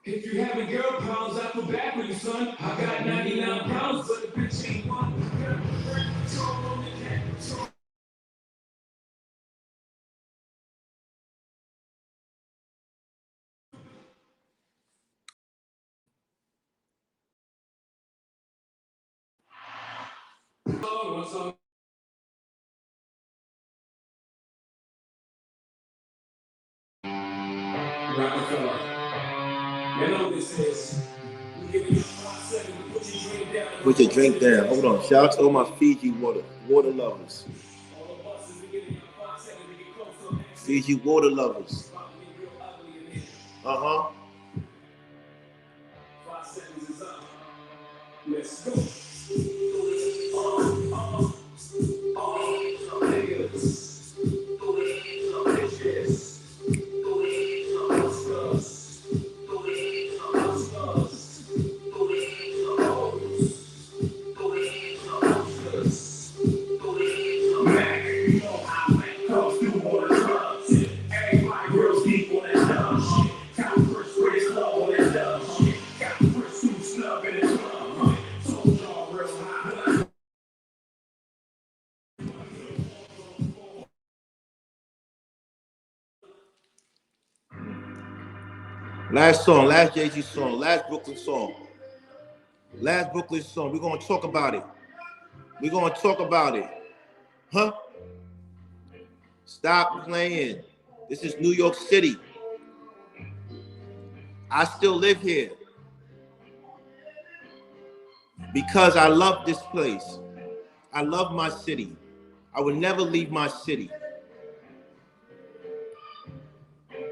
If you having girl problems, I feel bad for you, son. I got 99 pounds, but the bitch ain't one. Rockefeller. You know what this is. Put your drink down. Hold on. Shout out to all my Fiji water lovers. Fiji water lovers. Uh-huh. Let's go. Last song, last Jay-Z song, last Brooklyn song. Last Brooklyn song. We're going to talk about it. We're going to talk about it. Huh? Stop playing. This is New York City. I still live here because I love this place. I love my city. I would never leave my city.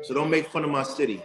So don't make fun of my city.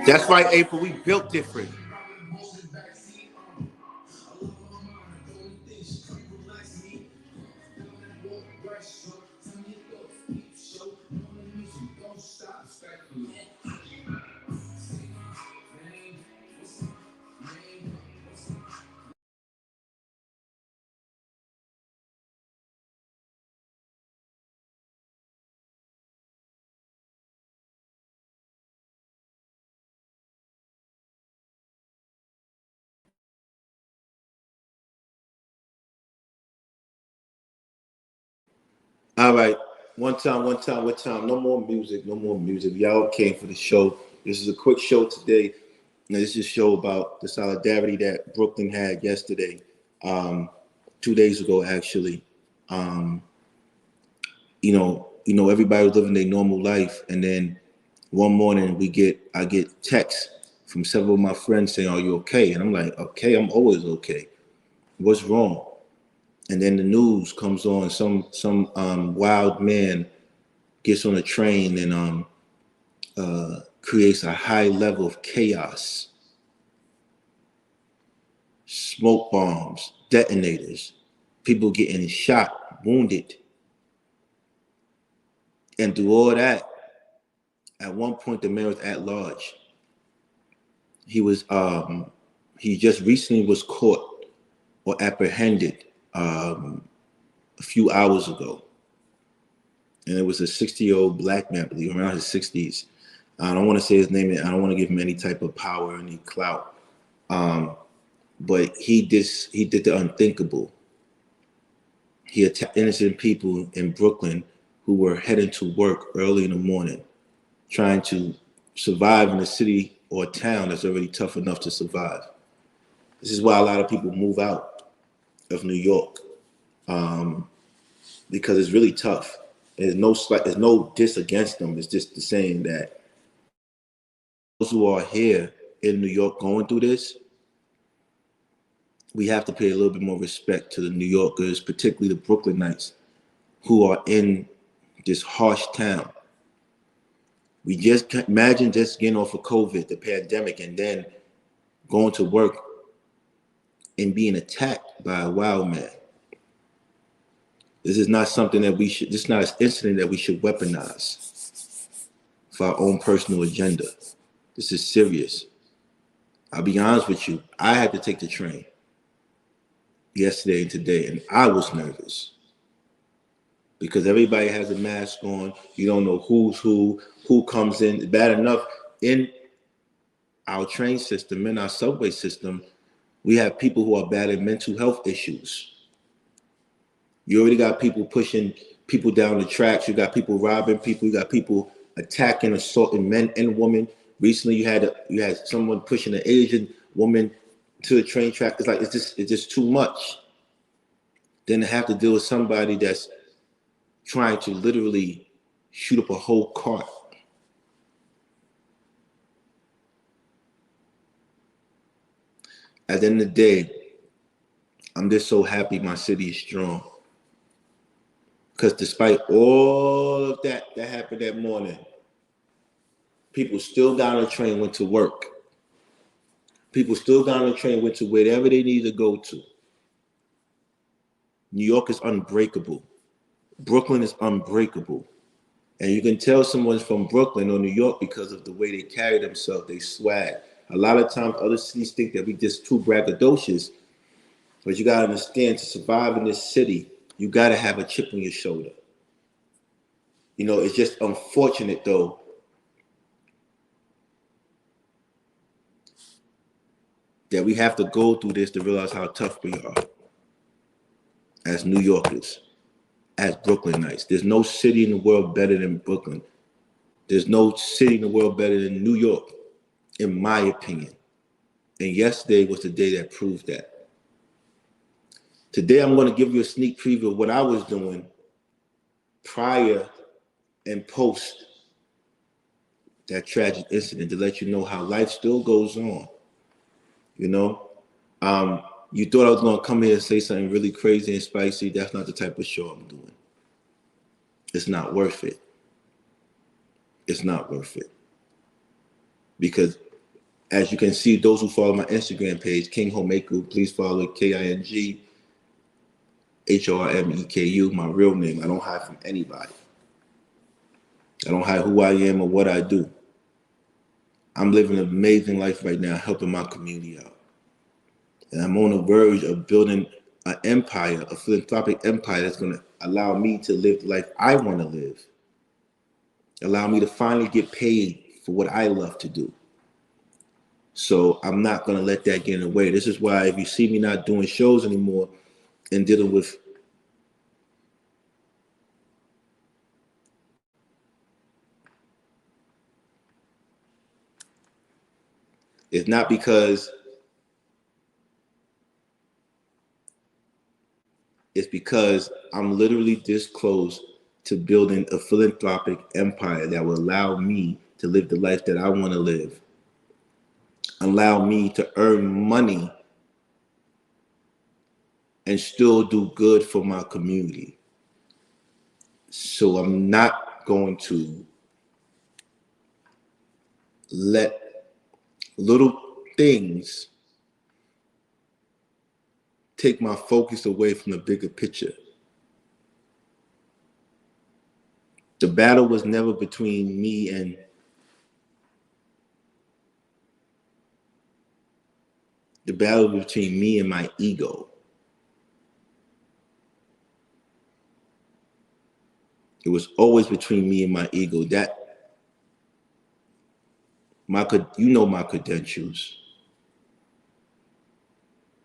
That's right, April. We built different. All right. One time. No more music. No more music. Y'all came for the show. This is a quick show today. Now, this is a show about the solidarity that Brooklyn had yesterday, 2 days ago, actually. Um, everybody was living their normal life, and then one morning I get texts from several of my friends saying, "Are you okay?" And I'm like, "Okay, I'm always okay. What's wrong?" And then the news comes on. Some wild man gets on a train and creates a high level of chaos, smoke bombs, detonators, people getting shot, wounded, and through all that, at one point the mayor was at large. He was he just recently was caught or apprehended a few hours ago, and it was a 60-year-old black man, I believe, around his 60s. I don't want to say his name. I don't want to give him any type of power or any clout. But he did the unthinkable. He attacked innocent people in Brooklyn who were heading to work early in the morning, trying to survive in a city or a town that's already tough enough to survive. This is why a lot of people move out of New York, because it's really tough. There's no diss against them. It's just the saying that those who are here in New York going through this, we have to pay a little bit more respect to the New Yorkers, particularly the Brooklynites, who are in this harsh town. We just can't imagine just getting off of COVID, the pandemic, and then going to work and being attacked by a wild man. This is not something that this is not an incident that we should weaponize for our own personal agenda. This is serious. I'll be honest with you. I had to take the train yesterday and today, and I was nervous because everybody has a mask on. You don't know who's who comes in. Bad enough in our train system, in our subway system, we have people who are battling mental health issues. You already got people pushing people down the tracks. You got people robbing people. You got people attacking, assaulting men and women. Recently, you had someone pushing an Asian woman to the train track. It's just too much. Then to have to deal with somebody that's trying to literally shoot up a whole cart. At the end of the day, I'm just so happy my city is strong. Because despite all of that happened that morning, people still got on a train, went to work. People still got on a train, went to wherever they needed to go to. New York is unbreakable. Brooklyn is unbreakable. And you can tell someone's from Brooklyn or New York because of the way they carry themselves, they swag. A lot of times other cities think that we just too braggadocious. But you got to understand, to survive in this city, you got to have a chip on your shoulder. It's just unfortunate, though, that we have to go through this to realize how tough we are as New Yorkers, as Brooklynites. There's no city in the world better than Brooklyn. There's no city in the world better than New York, in my opinion. And yesterday was the day that proved that. Today, I'm going to give you a sneak preview of what I was doing prior and post that tragic incident to let you know how life still goes on. You thought I was going to come here and say something really crazy and spicy. That's not the type of show I'm doing. It's not worth it. It's not worth it. Because as you can see, those who follow my Instagram page, KingHormeku, please follow KingHormeku, my real name. I don't hide from anybody. I don't hide who I am or what I do. I'm living an amazing life right now, helping my community out. And I'm on the verge of building an empire, a philanthropic empire that's going to allow me to live the life I want to live. Allow me to finally get paid for what I love to do. So I'm not going to let that get in the way. This is why if you see me not doing shows anymore and dealing with It's not because I'm literally this close to building a philanthropic empire that will allow me to live the life that I want to live, allow me to earn money and still do good for my community. So I'm not going to let little things take my focus away from the bigger picture. The battle was never between me and my ego. It was always between me and my ego. You know my credentials.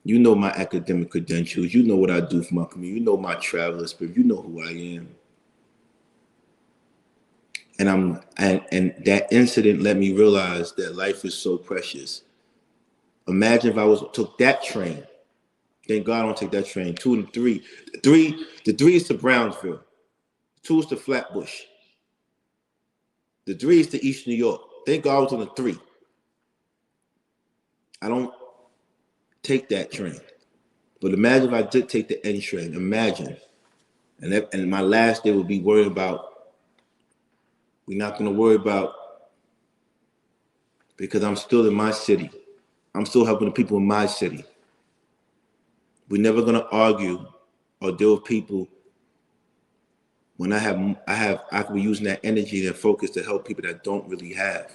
You know my academic credentials. You know what I do for my community. You know my traveler spirit. You know who I am. And that incident let me realize that life is so precious. Imagine if I took that train. Thank God I don't take that train. 2 and 3. The 3 is to Brownsville. 2 is to Flatbush. The 3 is to East New York. Thank God I was on the 3. I don't take that train. But imagine if I did take the N train. Imagine. And my last day would be worried about, we're not going to worry about, because I'm still in my city. I'm still helping the people in my city. We're never going to argue or deal with people when I could be using that energy and focus to help people that don't really have.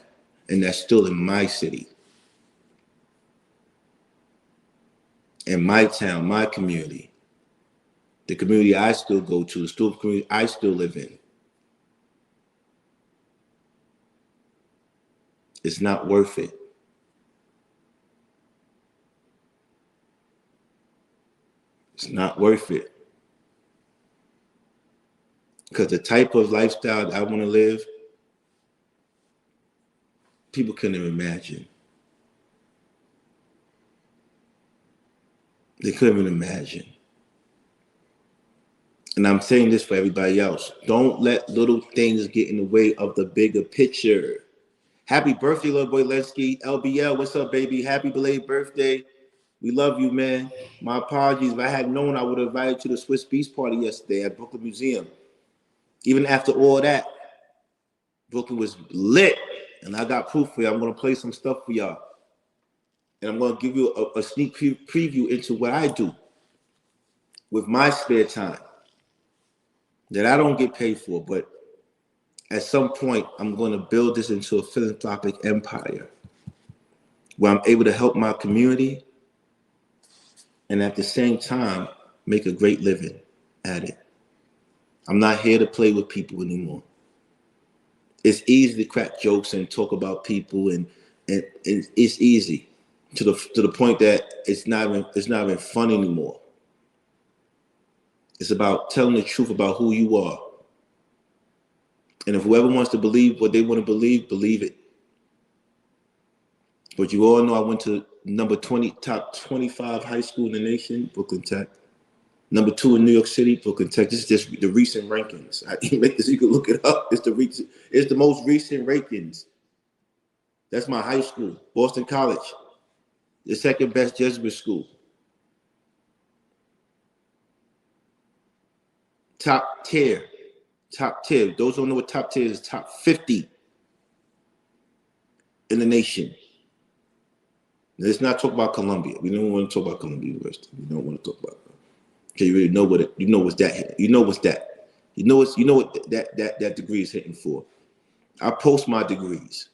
And that's still in my city. In my town, my community. The community I still go to, the still community I still live in. It's not worth it. It's not worth it. Because the type of lifestyle that I want to live, people couldn't even imagine. They couldn't even imagine. And I'm saying this for everybody else. Don't let little things get in the way of the bigger picture. Happy birthday, little boy Lesky. LBL, what's up, baby? Happy belated birthday. We love you, man. My apologies. If I had known, I would have invited you to the Swiss Beast Party yesterday at Brooklyn Museum. Even after all that, Brooklyn was lit. And I got proof for you. I'm going to play some stuff for y'all. And I'm going to give you a sneak preview into what I do with my spare time that I don't get paid for. But at some point, I'm going to build this into a philanthropic empire where I'm able to help my community and at the same time make a great living at it. I'm not here to play with people anymore. It's easy to crack jokes and talk about people, and it's easy to the point that it's not even fun anymore. It's about telling the truth about who you are. And if whoever wants to believe what they want to believe it. But you all know I went to top 25 high school in the nation, Brooklyn Tech. Number 2 in New York City, Brooklyn Tech. This is just the recent rankings. You can look it up. It's the most recent rankings. That's my high school, Boston College, the second best Jesuit school. Top tier. Those who don't know what top tier is, top 50 in the nation. Let's not talk about Columbia. We don't want to talk about Columbia University. We don't want to talk about it. Okay, you really know what's that. You know what's that. You know what that degree is hitting for. I post my degrees.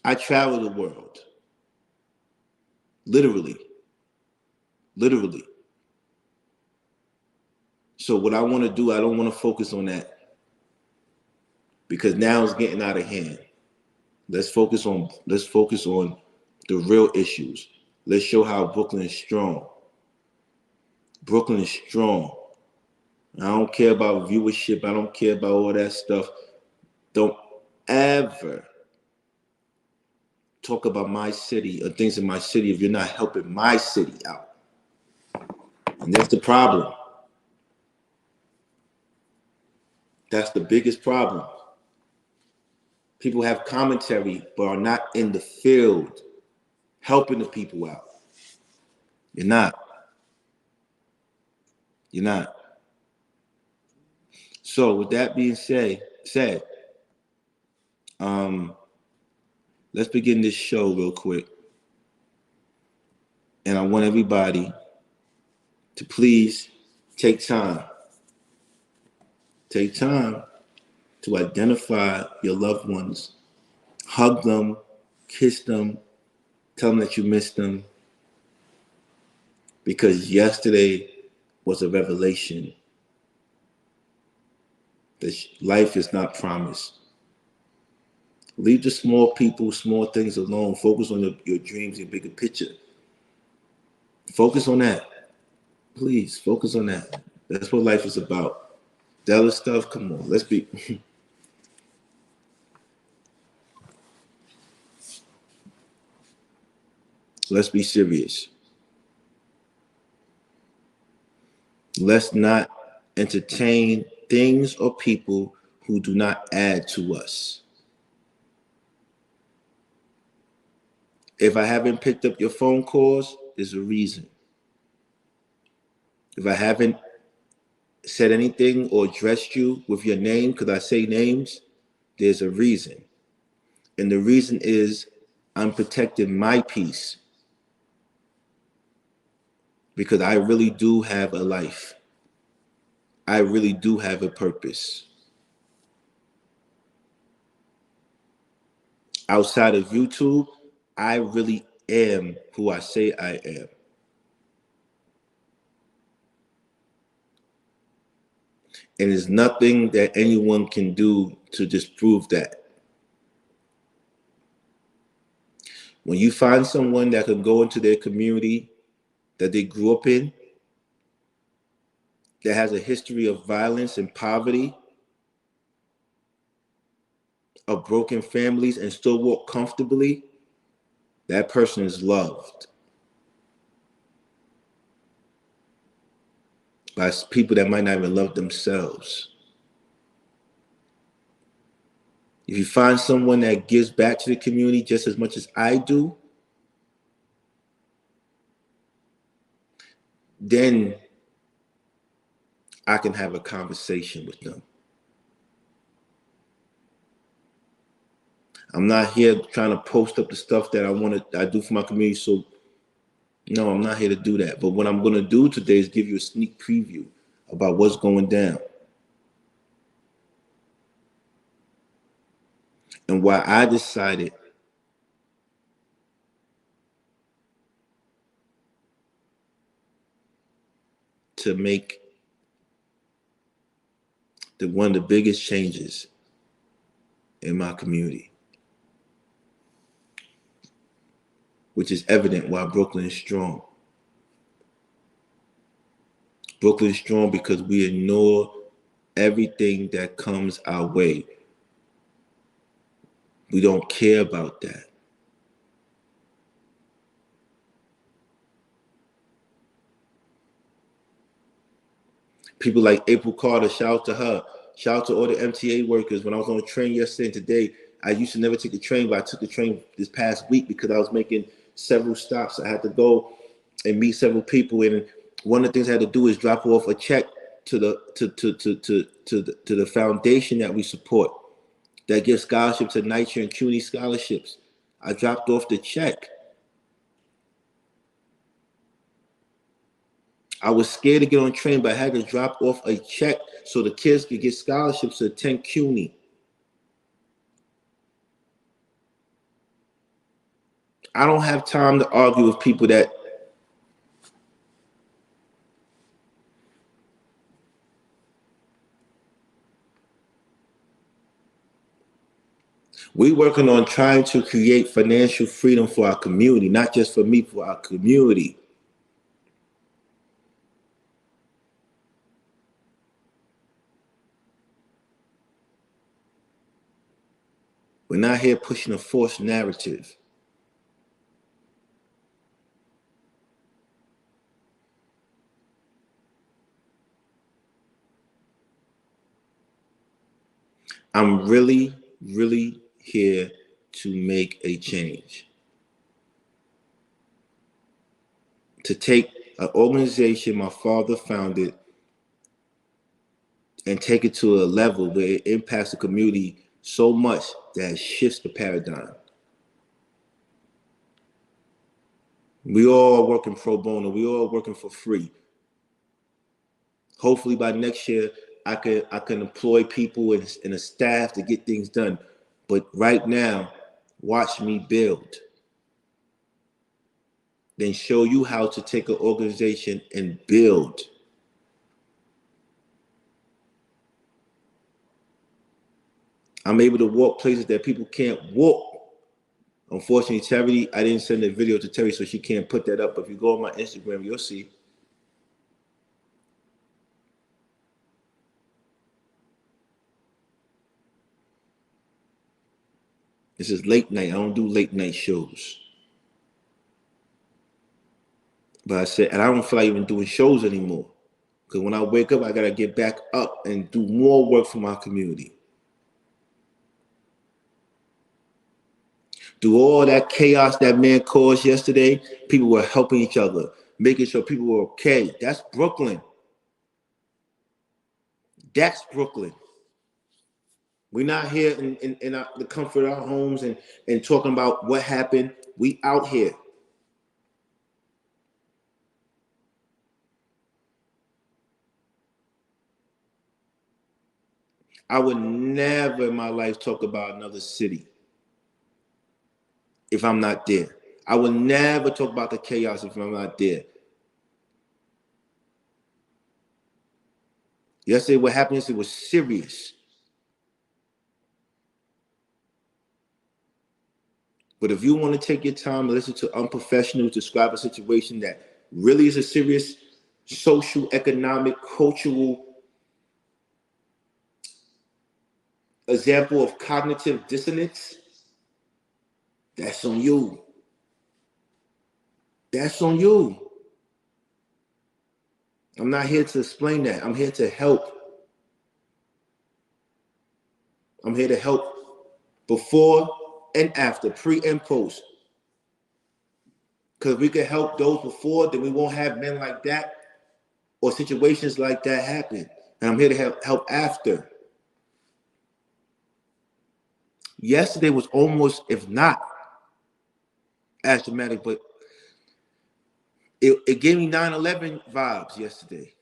I travel the world. Literally. So what I want to do, I don't want to focus on that because now it's getting out of hand. Let's focus on the real issues. Let's show how Brooklyn is strong. Brooklyn is strong. I don't care about viewership. I don't care about all that stuff. ever talk about my city or things in my city if you're not helping my city out. And that's the problem. That's the biggest problem. People have commentary but are not in the field helping the people out. You're not. You're not. So with that being said, let's begin this show real quick. And I want everybody to please take time. Take time to identify your loved ones. Hug them, kiss them, tell them that you miss them. Because yesterday was a revelation that life is not promised. Leave the small people, small things alone. Focus on your dreams, your bigger picture. Focus on that. Please, focus on that. That's what life is about. The other stuff, come on, let's be let's be serious. Let's not entertain things or people who do not add to us. If I haven't picked up your phone calls, there's a reason. If I haven't said anything or addressed you with your name, because I say names, there's a reason. And the reason is I'm protecting my peace. Because I really do have a life. I really do have a purpose. Outside of YouTube, I really am who I say I am. And there's nothing that anyone can do to disprove that. When you find someone that can go into their community that they grew up in, that has a history of violence and poverty, of broken families, and still walk comfortably, that person is loved by people that might not even love themselves. If you find someone that gives back to the community just as much as I do, then I can have a conversation with them. I'm not here trying to post up the stuff that I do for my community. So no, I'm not here to do that. But what I'm going to do today is give you a sneak preview about what's going down and why I decided to make one of the biggest changes in my community, which is evident why Brooklyn is strong. Brooklyn is strong because we ignore everything that comes our way. We don't care about that. People like April Carter, shout out to her. Shout out to all the MTA workers. When I was on the train yesterday and today, I used to never take the train, but I took the train this past week because I was making several stops. I had to go and meet several people, and one of the things I had to do is drop off a check to the foundation that we support that gives scholarships to NYCHA and CUNY scholarships. I dropped off the check. I was scared to get on the train, but I had to drop off a check so the kids could get scholarships to attend CUNY. I don't have time to argue with people that we're working on trying to create financial freedom for our community, not just for me, for our community. We're not here pushing a false narrative. I'm really, really here to make a change. To take an organization my father founded and take it to a level where it impacts the community so much that it shifts the paradigm. We all are working pro bono. We all working for free. Hopefully by next year, I can employ people and a staff to get things done. But right now, watch me build. Then show you how to take an organization and build. I'm able to walk places that people can't walk. Unfortunately, Terry, I didn't send a video to Terry, so she can't put that up. But if you go on my Instagram, you'll see. This is late night. I don't do late night shows. But I said, and I don't feel like even doing shows anymore. Because when I wake up, I got to get back up and do more work for my community. Through all that chaos that man caused yesterday, people were helping each other, making sure people were okay. That's Brooklyn. That's Brooklyn. We're not here in the comfort of our homes and talking about what happened. We out here. I would never in my life talk about another city if I'm not there. I would never talk about the chaos if I'm not there. Yesterday, what happened yesterday was serious. But if you want to take your time and listen to unprofessionals describe a situation that really is a serious social, economic, cultural example of cognitive dissonance, that's on you. That's on you. I'm not here to explain that. I'm here to help. I'm here to help before and after, pre and post. Because we can help those before, then we won't have men like that or situations like that happen. And I'm here to help after. Yesterday was almost, if not as dramatic, but it gave me 9/11 vibes yesterday.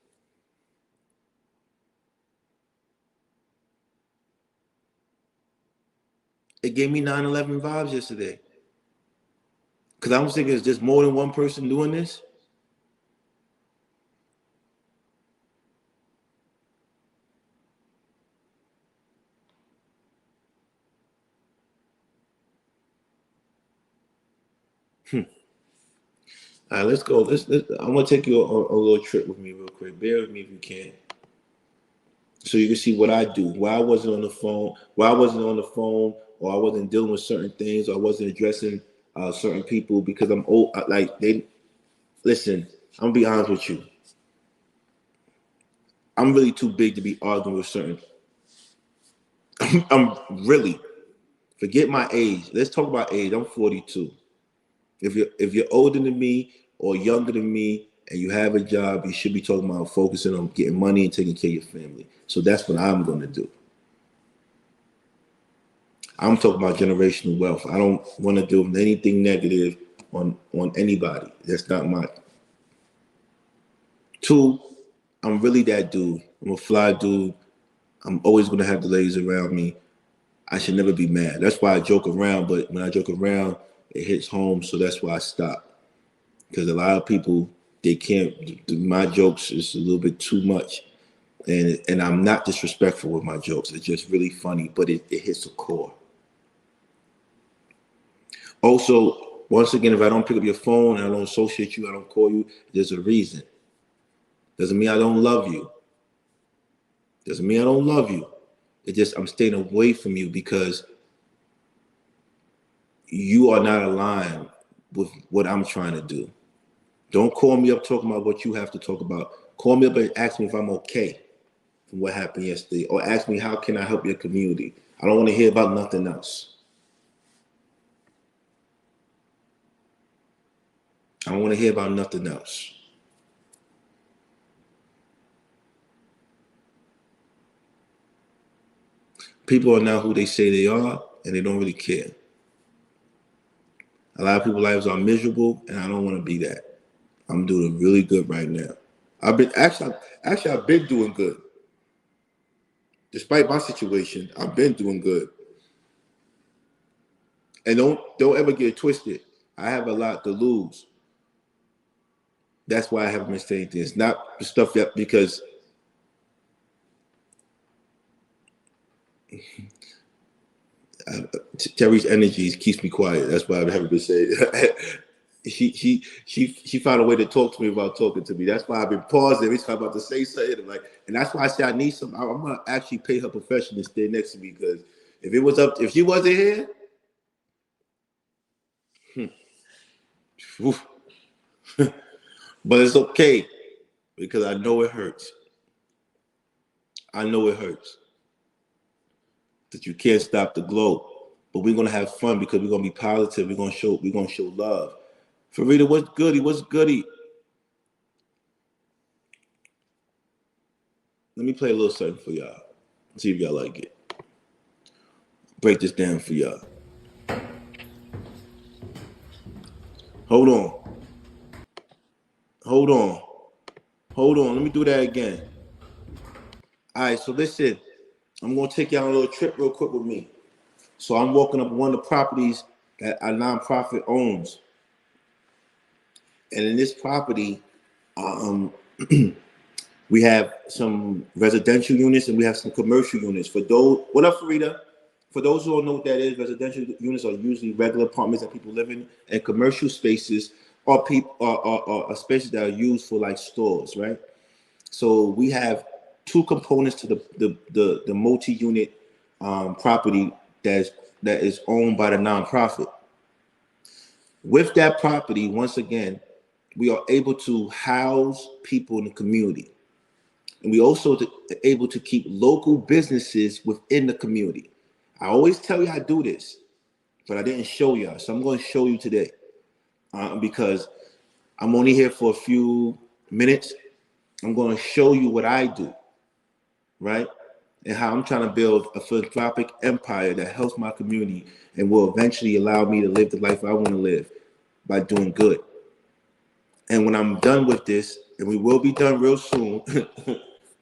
It gave me 9/11 vibes yesterday. Because I was thinking, is there's more than one person doing this? All right, let's go. I'm gonna take you a little trip with me real quick. Bear with me if you can, so you can see what I do. Why I wasn't on the phone. Why I wasn't on the phone, or I wasn't dealing with certain things, or I wasn't addressing certain people because I'm old. Like they listen. I'm gonna be honest with you. I'm really too big to be arguing with certain. I'm really forget my age. Let's talk about age. I'm 42. If you're older than me or younger than me and you have a job, you should be talking about focusing on getting money and taking care of your family. So that's what I'm going to do. I'm talking about generational wealth. I don't want to do anything negative on anybody. That's not my. Two, I'm really that dude. I'm a fly dude. I'm always going to have the ladies around me. I should never be mad. That's why I joke around, but when I joke around, it hits home. So that's why I stop. Because a lot of people, they can't, my jokes is a little bit too much. And I'm not disrespectful with my jokes. It's just really funny, but it hits a core. Also, once again, if I don't pick up your phone and I don't associate you, I don't call you, there's a reason. Doesn't mean I don't love you. Doesn't mean I don't love you. It just, I'm staying away from you because you are not aligned with what I'm trying to do. Don't call me up talking about what you have to talk about. Call me up and ask me if I'm okay from what happened yesterday, or ask me how can I help your community. I don't want to hear about nothing else. I don't want to hear about nothing else. People are not who they say they are, and they don't really care. A lot of people's lives are miserable, and I don't want to be that. I'm doing really good right now. I've been doing good. Despite my situation, I've been doing good. And don't ever get twisted. I have a lot to lose. That's why I haven't been saying things. Not the stuff that because Terry's energy keeps me quiet. That's why I haven't been saying. She found a way to talk to me without talking to me. That's why I've been pausing every time I'm about to say something. And that's why I say I need some. I'm gonna actually pay her professional to stay next to me, because if she wasn't here, but it's okay because I know it hurts. I know it hurts that you can't stop the glow, but we're gonna have fun because we're gonna be positive. We're gonna show love. Farida, what's goody? What's goody? Let me play a little something for y'all. See if y'all like it. Break this down for y'all. Hold on. Hold on. Hold on. Let me do that again. All right, so listen. I'm going to take y'all on a little trip real quick with me. So I'm walking up one of the properties that a nonprofit owns. And in this property, we have some residential units and we have some commercial units. For those, what up, Farida? For those who don't know what that is, residential units are usually regular apartments that people live in, and commercial spaces are spaces that are used for like stores, right? So we have two components to the multi-unit property that is owned by the nonprofit. With that property, once again, we are able to house people in the community. And we also able to keep local businesses within the community. I always tell you I do this, but I didn't show y'all. So I'm going to show you today because I'm only here for a few minutes. I'm going to show you what I do, right? And how I'm trying to build a philanthropic empire that helps my community and will eventually allow me to live the life I want to live by doing good. And when I'm done with this, and we will be done real soon,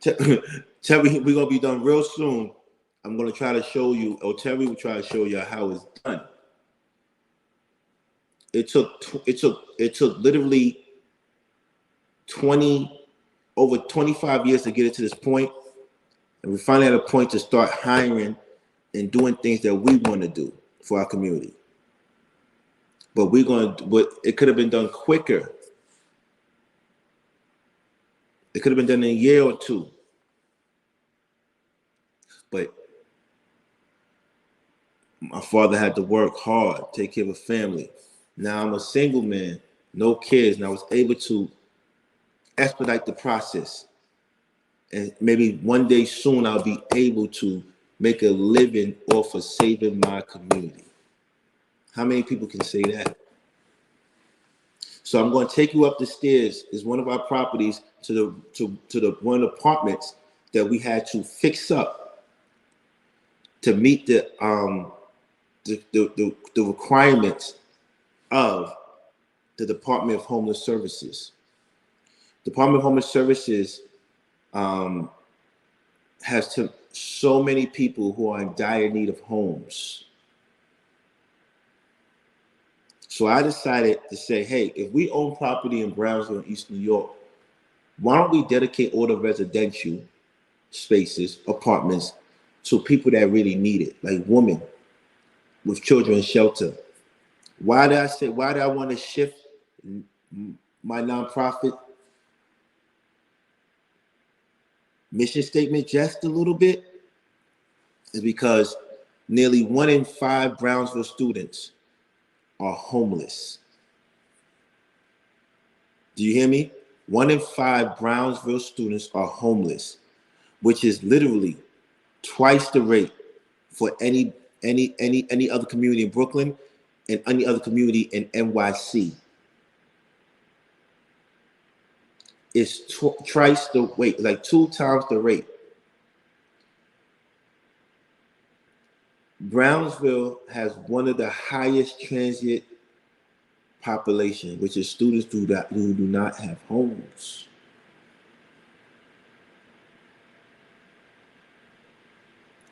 Terry, we're going to be done real soon. I'm going to try to show you, or Terry will try to show you how it's done. It took literally over 25 years to get it to this point. And we finally at a point to start hiring and doing things that we want to do for our community. But it could have been done quicker. It could have been done in a year or two. But my father had to work hard, take care of a family. Now I'm a single man, no kids, and I was able to expedite the process. And maybe one day soon I'll be able to make a living off of saving my community. How many people can say that? So I'm going to take you up the stairs. It's one of our properties to the one of the apartments that we had to fix up to meet the requirements of the Department of Homeless Services. Department of Homeless Services has so many people who are in dire need of homes. So I decided to say, hey, if we own property in Brownsville, East New York, why don't we dedicate all the residential spaces, apartments, to people that really need it, like women with children in shelter. Why did I want to shift my nonprofit mission statement just a little bit? Is because nearly 1 in 5 Brownsville students are homeless. Do you hear me? 1 in 5 Brownsville students are homeless, which is literally twice the rate for any other community in Brooklyn and any other community in NYC. It's twice the rate, like 2 times the rate. Brownsville has one of the highest transient population, which is students who do not have homes.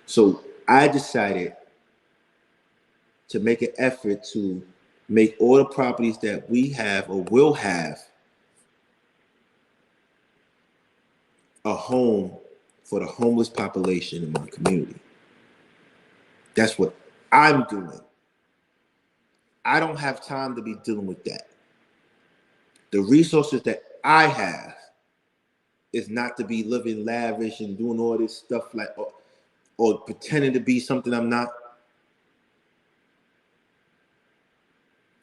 So I decided to make an effort to make all the properties that we have or will have a home for the homeless population in my community. That's what I'm doing. I don't have time to be dealing with that. The resources that I have is not to be living lavish and doing all this stuff like or pretending to be something I'm not.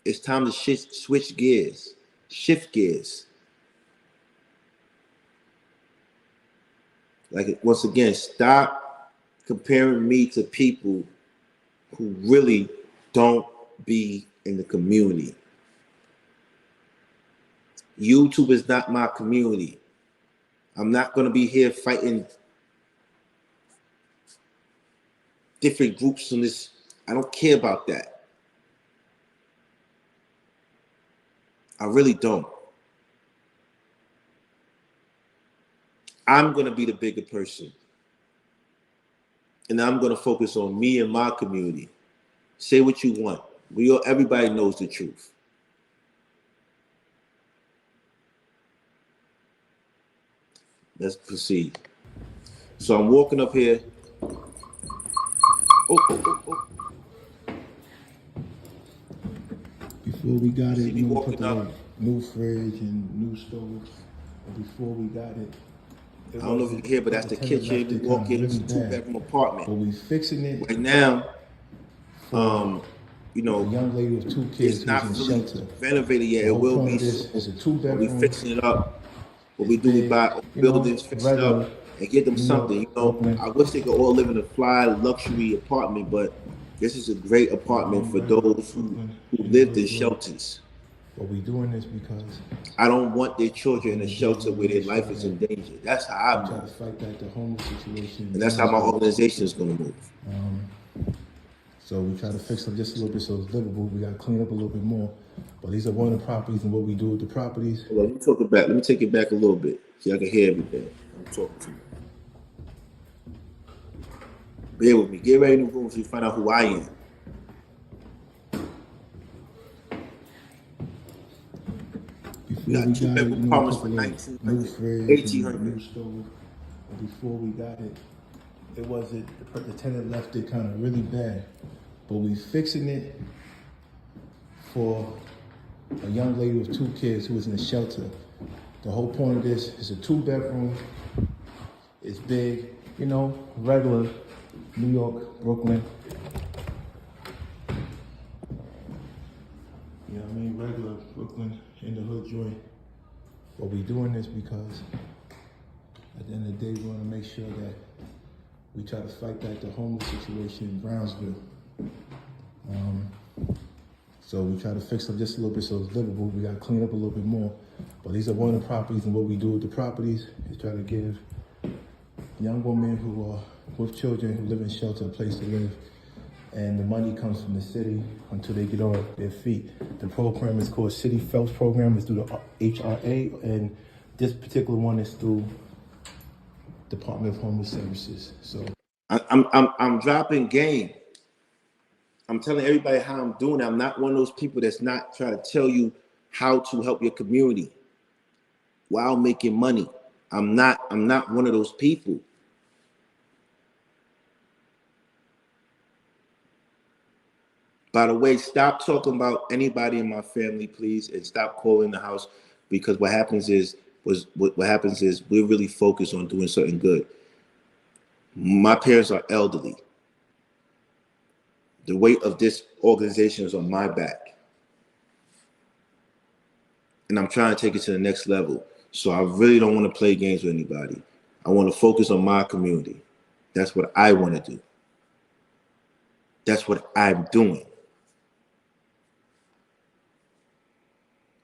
It's time to switch gears, shift gears. Like, once again, stop comparing me to people who really don't be in the community. YouTube is not my community. I'm not going to be here fighting different groups on this. I don't care about that. I really don't. I'm going to be the bigger person. And I'm going to focus on me and my community. Say what you want. Everybody knows the truth. Let's proceed. So I'm walking up here. Oh. Before we got it, me we walking put the up. new fridge and new stove. But before we got it, I don't know if you can hear, but that's the kitchen. We walk in, it's a 2-bedroom apartment. But we fixing it right now. A young lady with 2 kids it's not who's in fully shelter. renovated yet. It will be. It's a 2-bedroom. We fixing it up. What we do, we big, buy buildings, fix it up, and get them something. I wish they could all live in a fly luxury apartment, but this is a great apartment for those who lived in shelters. But we doing this because I don't want their children in a shelter where their life is in danger. That's how I try to move. fight back the homeless situation. And that's how my organization is going to move. So we try to fix them just a little bit so it's livable. We got to clean up a little bit more. But these are one of the properties and what we do with the properties. Well, let me talk it back. Let me take it back a little bit so I can hear everything. I'm talking to you. Bear with me. Get ready in the room so you find out who I am. We got 2-bedroom apartments for $1,800. New stove. But before we got it, it wasn't, the tenant left it kind of really bad. But we fixing it for a young lady with 2 kids who was in a shelter. The whole point of this is a 2-bedroom. It's big, regular New York, Brooklyn. You know what I mean? Regular Brooklyn in the hood joint. But we doing this because at the end of the day, we want to make sure that we try to fight back the homeless situation in Brownsville. So we try to fix them just a little bit so it's livable. We got to clean up a little bit more. But these are one of the properties, and what we do with the properties is try to give young women who are with children who live in shelter a place to live. And the money comes from the city until they get on their feet. The program is called City Phelps Program. It's through the HRA, and this particular one is through Department of Homeless Services. So I'm dropping game. I'm telling everybody how I'm doing it. I'm not one of those people that's not trying to tell you how to help your community while making money. I'm not one of those people. By the way, stop talking about anybody in my family, please, and stop calling the house, because what happens is we're really focused on doing something good. My parents are elderly. The weight of this organization is on my back. and I'm trying to take it to the next level. So I really don't want to play games with anybody. I want to focus on my community. That's what I want to do. That's what I'm doing.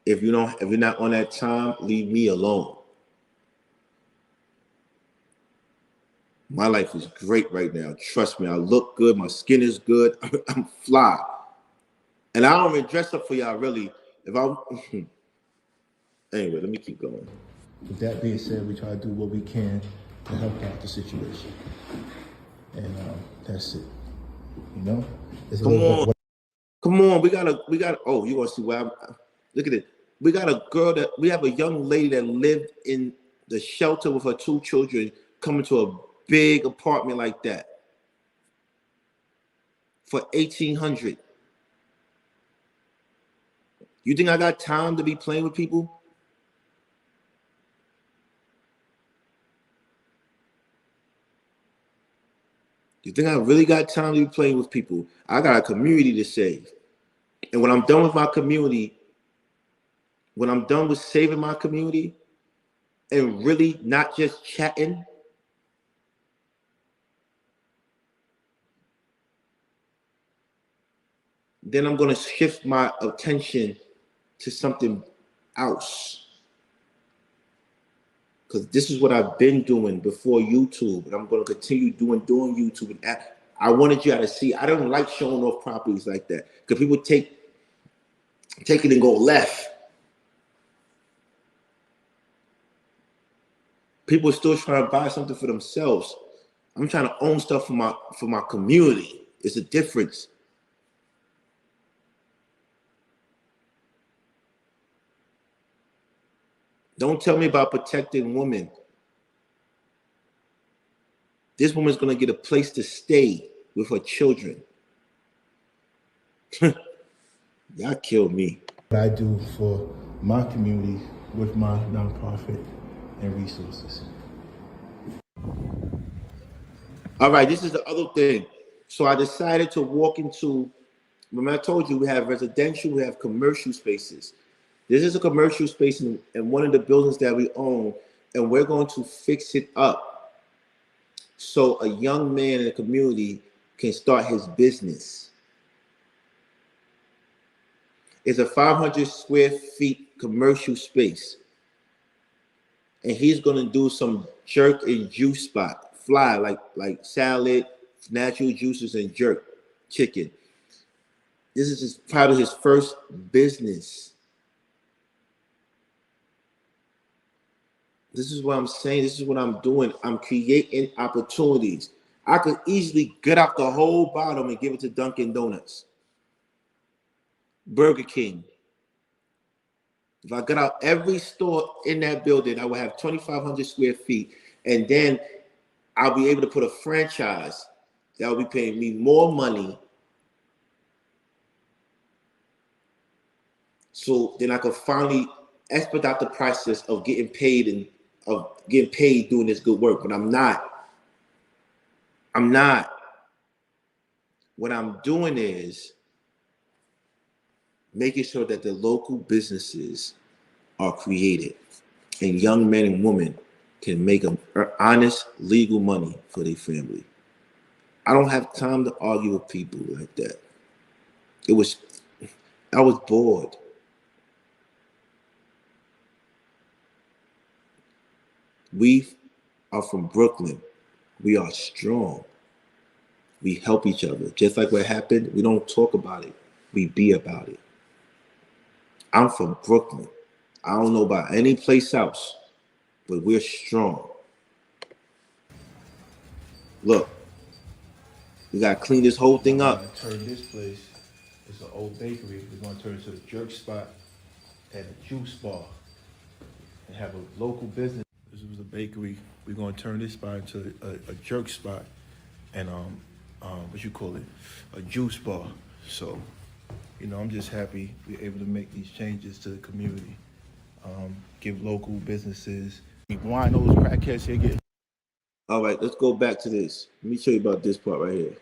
If you're not on that time, leave me alone. My life is great right now. Trust me, I look good. My skin is good. I'm fly. And I don't even dress up for y'all, really. If I Anyway, let me keep going. With that being said, we try to do what we can to help out the situation. And that's it. You know? Come on. We got oh, you want to see where I'm look at it. We have a young lady that lived in the shelter with her 2 children coming to a big apartment like that for $1,800. You think I got time to be playing with people? You think I really got time to be playing with people? I got a community to save. And when I'm done with my community, when I'm done with saving my community and really not just chatting, then I'm going to shift my attention to something else. Because this is what I've been doing before YouTube, and I'm going to continue doing YouTube. And I wanted you to see, I don't like showing off properties like that because people take it and go left. People are still trying to buy something for themselves. I'm trying to own stuff for my community. It's a difference. Don't tell me about protecting women. This woman's going to get a place to stay with her children. Y'all killed me. What I do for my community with my nonprofit and resources. All right, this is the other thing. So I decided to walk into, remember I told you we have residential, we have commercial spaces. This is a commercial space in one of the buildings that we own, and we're going to fix it up so a young man in the community can start his business. It's a 500 square feet commercial space. And he's going to do some jerk and juice spot, fly like salad, natural juices, and jerk chicken. This is just part of his first business. This is what I'm saying. This is what I'm doing. I'm creating opportunities. I could easily get out the whole bottom and give it to Dunkin' Donuts, Burger King. If I got out every store in that building, I would have 2,500 square feet. And then I'll be able to put a franchise that will be paying me more money. So then I could finally expedite the process of getting paid doing this good work. But I'm not. What I'm doing is making sure that the local businesses are created and young men and women can make honest legal money for their family. I don't have time to argue with people like that. I was bored. We are from Brooklyn. We are strong. We help each other. Just like what happened, we don't talk about it. We be about it. I'm from Brooklyn. I don't know about any place else, but we're strong. Look, we got to clean this whole thing up. We're going to turn this place, it's an old bakery, we're going to turn it to a jerk spot and a juice bar and have a local business. This was a bakery. We're going to turn this spot into a jerk spot and a juice bar. So, I'm just happy we're able to make these changes to the community. Give local businesses, winos, crackheads here get. All right, let's go back to this. Let me show you about this part right here.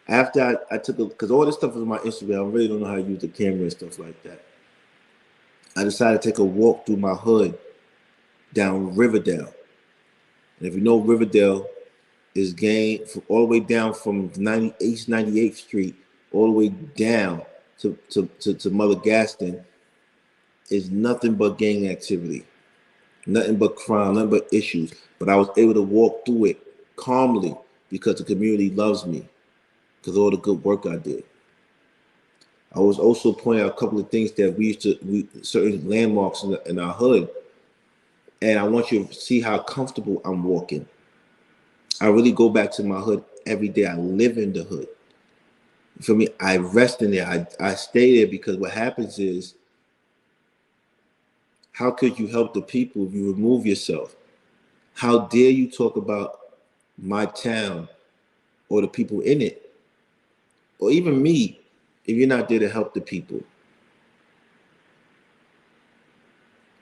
After I took because all this stuff is on my Instagram, I really don't know how to use the camera and stuff like that. I decided to take a walk through my hood down Riverdale. And if you know Riverdale is all the way down from East 98th Street all the way down to Mother Gaston is nothing but gang activity, nothing but crime, nothing but issues. But I was able to walk through it calmly because the community loves me, because of all the good work I did. I was also pointing out a couple of things that certain landmarks in our hood, and I want you to see how comfortable I'm walking. I really go back to my hood every day. I live in the hood. For me, I rest in there. I stay there because what happens is, how could you help the people if you remove yourself? How dare you talk about my town or the people in it, or even me, if you're not there to help the people?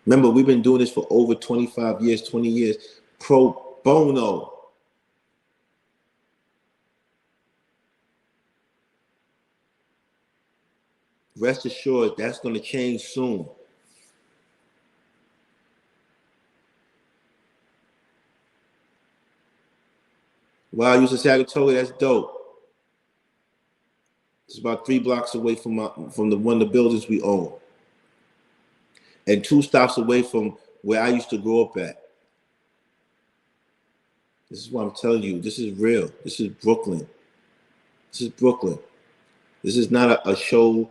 Remember, we've been doing this for over 25 years, 20 years, pro bono. Rest assured, that's going to change soon. Wow, you said Sagatoga, that's dope. It's about 3 blocks away from the one of the buildings we own, and 2 stops away from where I used to grow up at. This is what I'm telling you. This is real. This is Brooklyn. This is Brooklyn. This is not a show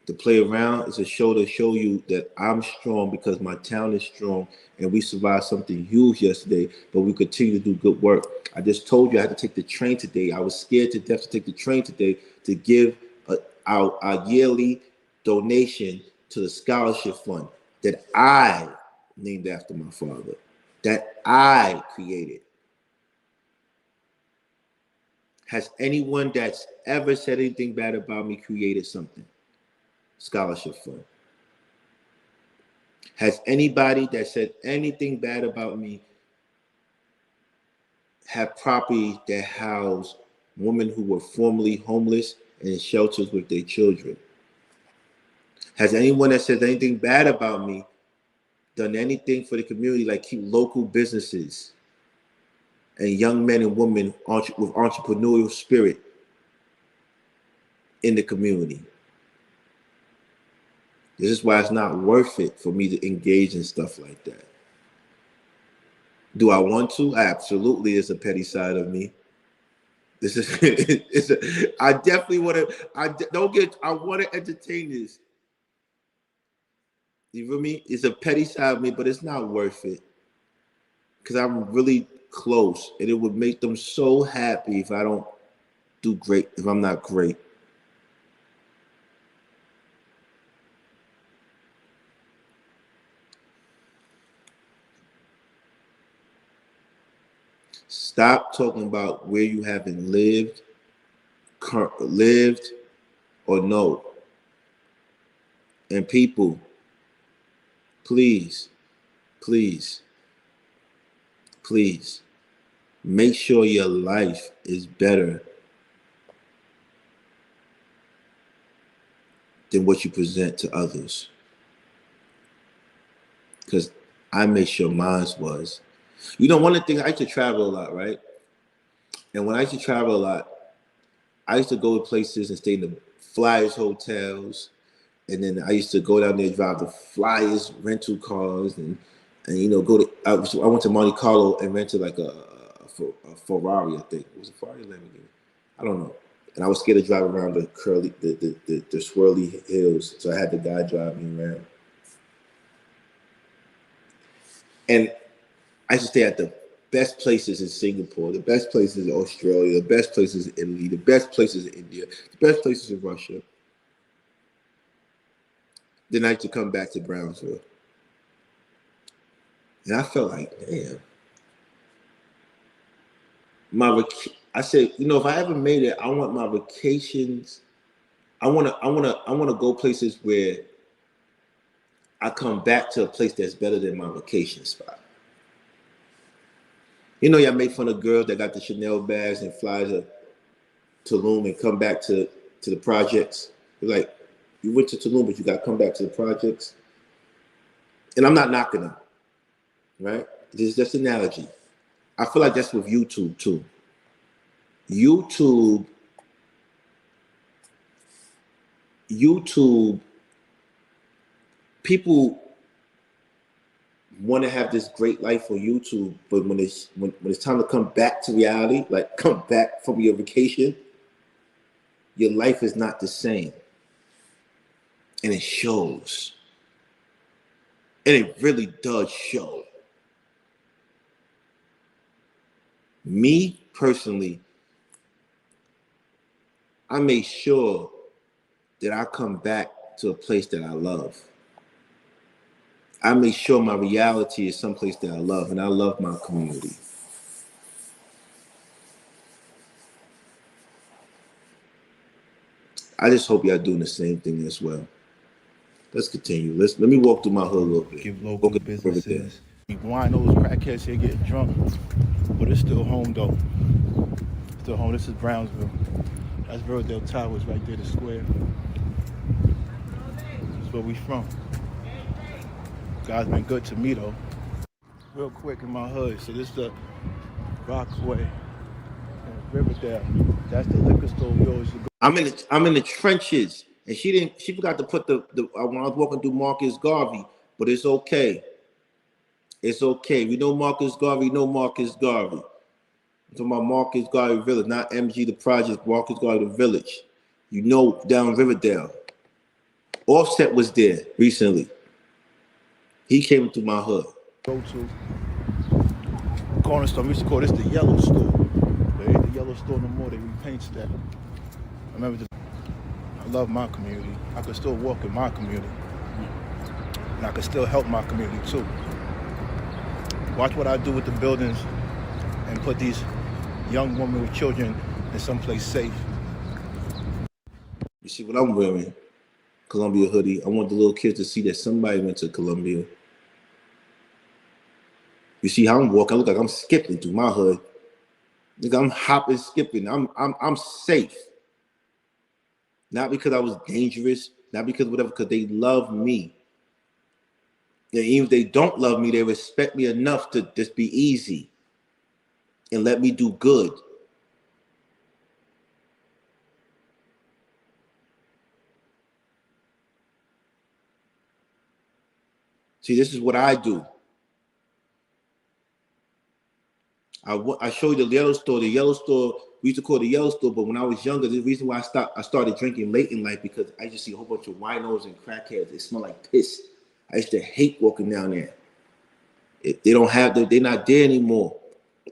to play around. It's a show to show you that I'm strong because my town is strong, and we survived something huge yesterday, but we continue to do good work. I just told you I had to take the train today. I was scared to death to take the train today to give our yearly donation to the scholarship fund that I named after my father, that I created. Has anyone that's ever said anything bad about me created something? Scholarship fund. Has anybody that said anything bad about me have property that housed women who were formerly homeless and in shelters with their children? Has anyone that said anything bad about me done anything for the community, like keep local businesses and young men and women with entrepreneurial spirit in the community? This is why it's not worth it for me to engage in stuff like that. Do I want to? Absolutely, it's a petty side of me. This is I definitely want to. I want to entertain this. You feel me? It's a petty side of me, but it's not worth it because I'm really close, and it would make them so happy if I don't do great. If I'm not great. Stop talking about where you haven't lived or no. And people, please, please, please, make sure your life is better than what you present to others. Because I made sure mine was. You know, one of the things, I used to travel a lot, right? And when I used to travel a lot, I used to go to places and stay in the flyers hotels. And then I used to go down there, drive the flyers, rental cars, and you know, I went to Monte Carlo and rented like a Ferrari, I think. It was a Ferrari Lamborghini. I don't know. And I was scared to drive around the swirly hills. So I had the guy drive me around. And I used to stay at the best places in Singapore, the best places in Australia, the best places in Italy, the best places in India, the best places in Russia. Then I used to come back to Brownsville. And I felt like, damn. I said, you know, if I ever made it, I want my vacations. I wanna go places where I come back to a place that's better than my vacation spot. You know, y'all make fun of girls that got the Chanel bags and fly to Tulum and come back to the projects. Like, you went to Tulum, but you got to come back to the projects. And I'm not knocking them, right? This is just an analogy. I feel like that's with YouTube too. YouTube, YouTube, people want to have this great life on YouTube, but when it's time to come back to reality, like come back from your vacation, your life is not the same. And it shows. And it really does show. Me personally, I make sure that I come back to a place that I love. I make sure my reality is someplace that I love, and I love my community. I just hope y'all doing the same thing as well. Let's continue. Let me walk through my hood a little bit. Give local businesses. Winos, crackheads here getting drunk, but it's still home though. Still home. This is Brownsville. That's Riverdale Towers right there, the square. That's where we from. God's been good to me though. Real quick in my hood. So this is the Rockaway and Riverdale. That's the liquor store we always go. I'm in the trenches, and she forgot to put the when I was walking through Marcus Garvey, but it's okay. It's okay. We know Marcus Garvey, Marcus Garvey. I'm talking about Marcus Garvey Village, not MG the Project, Marcus Garvey the Village. You know, down Riverdale. Offset was there recently. He came to my hood. Go to corner store. We used to call this the yellow store. There ain't the yellow store no more. They repaints that. I remember I love my community. I could still walk in my community. And I could still help my community too. Watch what I do with the buildings and put these young women with children in someplace safe. You see what I'm wearing? Columbia hoodie. I want the little kids to see that somebody went to Columbia. You see how I'm walking? I look like I'm skipping through my hood. Nigga, I'm hopping, skipping. I'm safe. Not because I was dangerous, not because whatever, because they love me. And even if they don't love me, they respect me enough to just be easy and let me do good. See, this is what I do. I show you the yellow store. The yellow store, we used to call it the yellow store, but when I was younger, the reason why I started drinking late in life because I used to see a whole bunch of winos and crackheads. They smell like piss. I used to hate walking down there. They're not there anymore.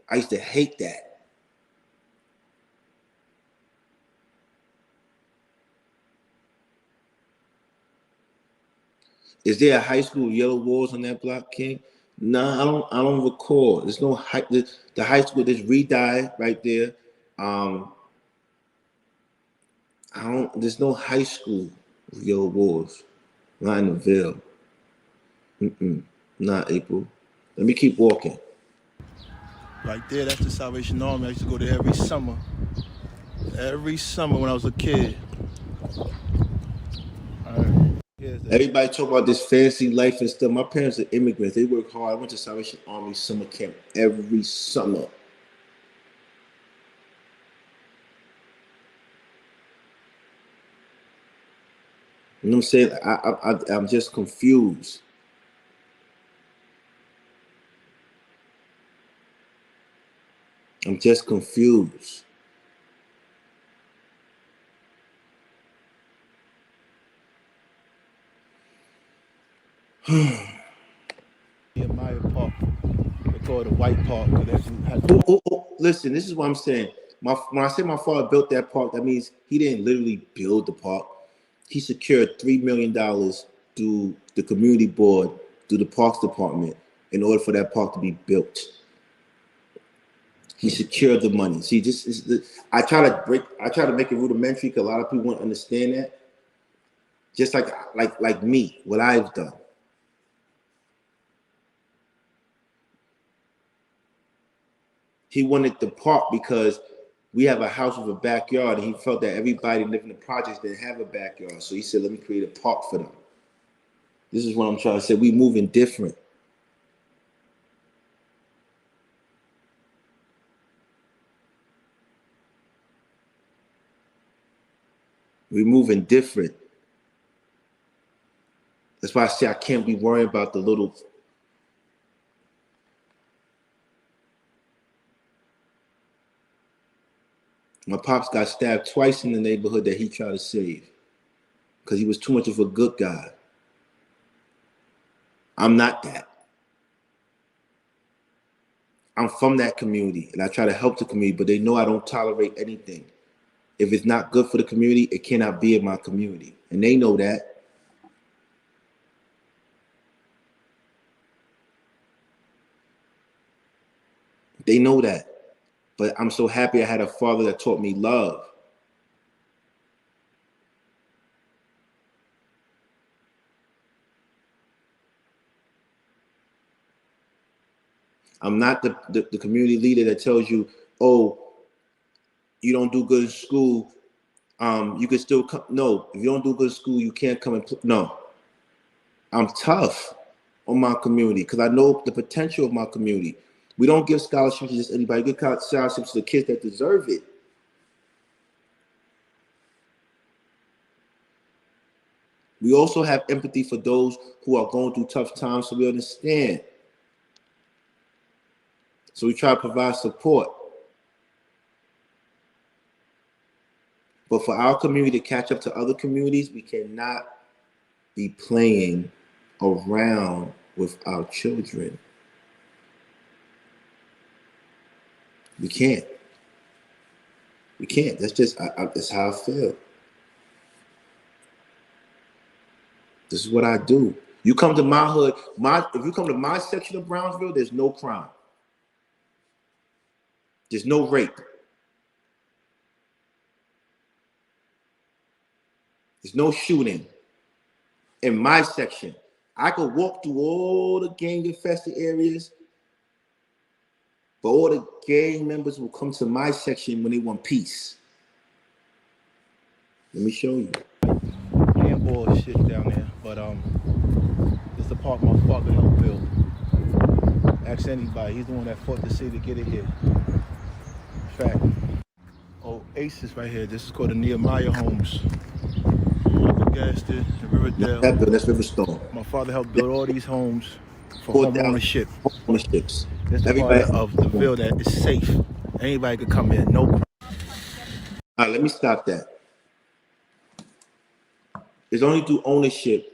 I used to hate that. Is there a high school with yellow walls on that block, King? Nah, I don't recall. There's no high. The high school. There's Redye right there. There's no high school with yellow walls. Not in the Ville. Not April. Let me keep walking. Right there, that's the Salvation Army. I used to go there every summer. Every summer when I was a kid. Everybody talk about this fancy life and stuff. My parents are immigrants. They work hard. I went to Salvation Army summer camp every summer. You know what I'm saying? I'm just confused. I'm just confused. Nehemiah Park. They call it a white park. Listen, this is what I'm saying. When I say my father built that park, that means he didn't literally build the park. He secured $3 million through the community board, through the parks department, in order for that park to be built. He secured the money. See, I try to make it rudimentary because a lot of people won't understand that. Just like me, what I've done. He wanted the park because we have a house with a backyard, and he felt that everybody living in the projects didn't have a backyard. So he said, let me create a park for them. This is what I'm trying to say. We moving different. We moving different. That's why I say I can't be worrying about the little. My pops got stabbed twice in the neighborhood that he tried to save because he was too much of a good guy. I'm not that. I'm from that community and I try to help the community, but they know I don't tolerate anything. If it's not good for the community, it cannot be in my community. And they know that. They know that. But I'm so happy I had a father that taught me love. I'm not the community leader that tells you, oh, you don't do good in school. You can still come. No, if you don't do good in school, you can't come and no. I'm tough on my community because I know the potential of my community. We don't give scholarships to just anybody. We give scholarships to the kids that deserve it. We also have empathy for those who are going through tough times, so we understand. So we try to provide support. But for our community to catch up to other communities, we cannot be playing around with our children. We can't. We can't. That's just that's how I feel. This is what I do. You come to my hood, if you come to my section of Brownsville, there's no crime. There's no rape. There's no shooting in my section. I could walk through all the gang-infested areas, but all the gang members will come to my section when they want peace. Let me show you. Handball shit down there, but this is the park my father helped build. Ask anybody, he's the one that fought the city to get it here. Fact. Oh, Aces right here. This is called the Nehemiah Homes. Gaston, Riverdale. That's Riverstone. My father helped build all these homes for home 4,000 ownership. ownerships. This is the part of the ville that is safe. Anybody could come in. No. All right, let me stop that. It's only through ownership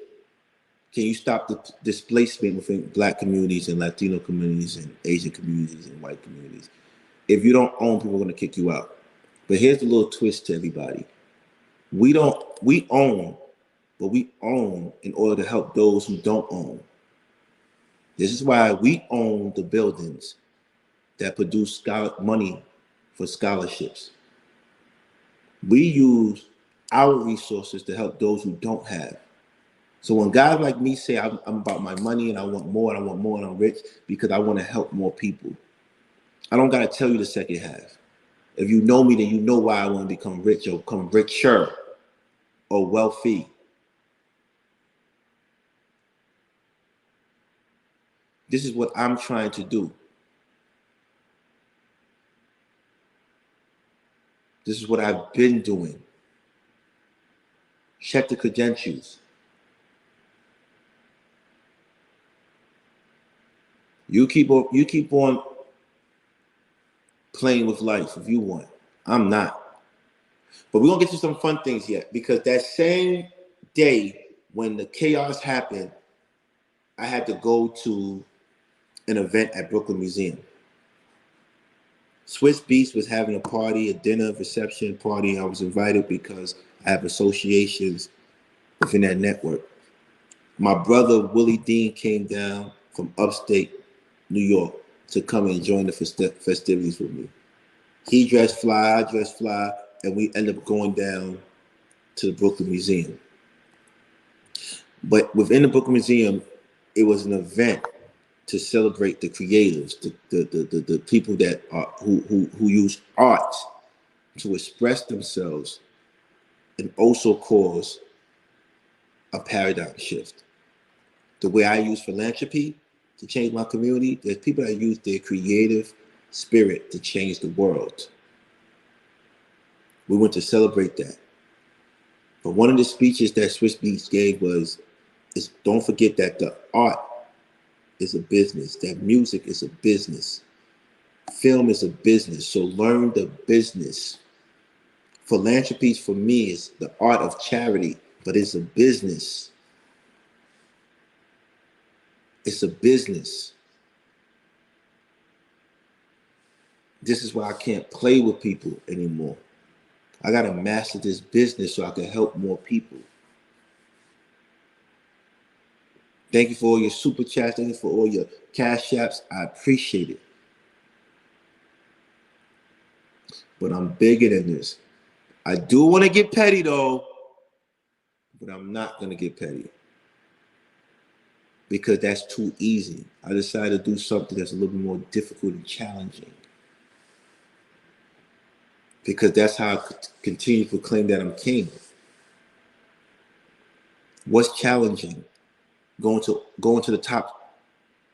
can you stop the displacement within Black communities and Latino communities and Asian communities and white communities. If you don't own, people are going to kick you out. But here's the little twist to everybody. We own, but we own in order to help those who don't own. This is why we own the buildings that produce money for scholarships. We use our resources to help those who don't have. So when guys like me say I'm about my money and I want more and I want more and I'm rich because I want to help more people, I don't got to tell you the second half. If you know me, then you know why I want to become rich or become richer or wealthy. This is what I'm trying to do. This is what I've been doing. Check the credentials. You keep on playing with life if you want. I'm not. But we're going to get to some fun things yet because that same day when the chaos happened, I had to go to an event at Brooklyn Museum. Swiss Beats was having a party, a dinner reception party. I was invited because I have associations within that network. My brother, Willie Dean, came down from upstate New York to come and join the festivities with me. He dressed fly, I dressed fly, and we ended up going down to the Brooklyn Museum. But within the Brooklyn Museum, it was an event to celebrate the creators, the people that are who use art to express themselves and also cause a paradigm shift. The way I use philanthropy to change my community, there's people that use their creative spirit to change the world. We want to celebrate that. But one of the speeches that Swiss Beats gave is don't forget that the art is a business, that music is a business, film is a business, so learn the business. Philanthropy for me is the art of charity, but it's a business. It's a business. This is why I can't play with people anymore. I got to master this business so I can help more people. Thank you for all your super chats. Thank you for all your cash apps. I appreciate it. But I'm bigger than this. I do want to get petty though, but I'm not going to get petty because that's too easy. I decided to do something that's a little bit more difficult and challenging because that's how I continue to proclaim that I'm king. What's challenging? Going to the top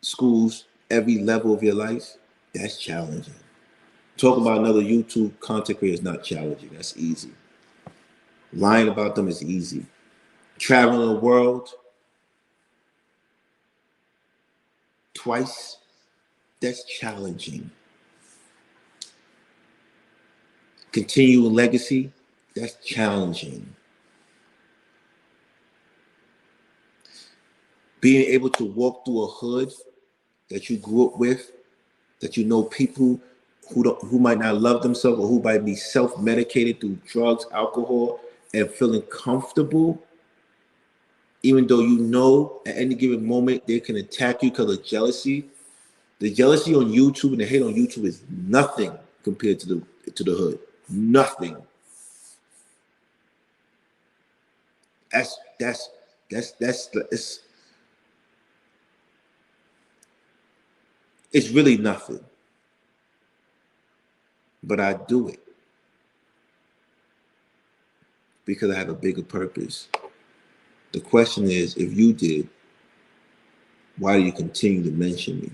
schools every level of your life, that's challenging. Talk about another YouTube content creator is not challenging. That's easy. Lying about them is easy. Traveling the world twice, that's challenging. Continuing legacy, that's challenging. Being able to walk through a hood that you grew up with, that you know people who might not love themselves or who might be self-medicated through drugs, alcohol, and feeling comfortable, even though you know at any given moment they can attack you because of jealousy. The jealousy on YouTube and the hate on YouTube is nothing compared to the hood. Nothing. It's really nothing. But I do it because I have a bigger purpose. The question is, if you did, why do you continue to mention me?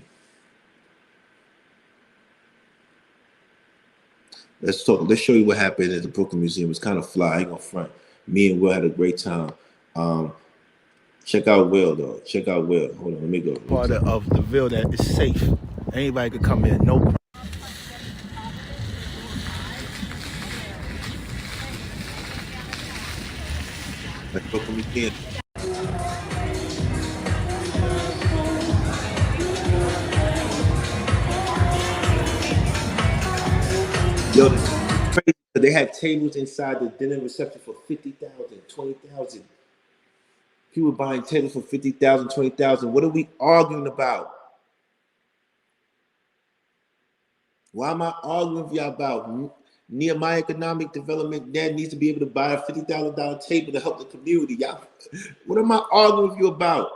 Let's talk. Let's show you what happened at the Brooklyn Museum. It's kind of fly. I ain't gonna front. Me and Will had a great time. Check out Will though. Check out Will. Hold on, let me go. Part of the Ville that is safe. Anybody could come in. No. Let's Brooklyn Museum. Yo, this is crazy. They had tables inside the dinner reception for 50,000, 20,000. People buying tables for 50,000, 20,000. What are we arguing about? Why am I arguing with y'all about Nehemiah Economic Development? Dad needs to be able to buy a $50,000 table to help the community. Y'all, what am I arguing with you about?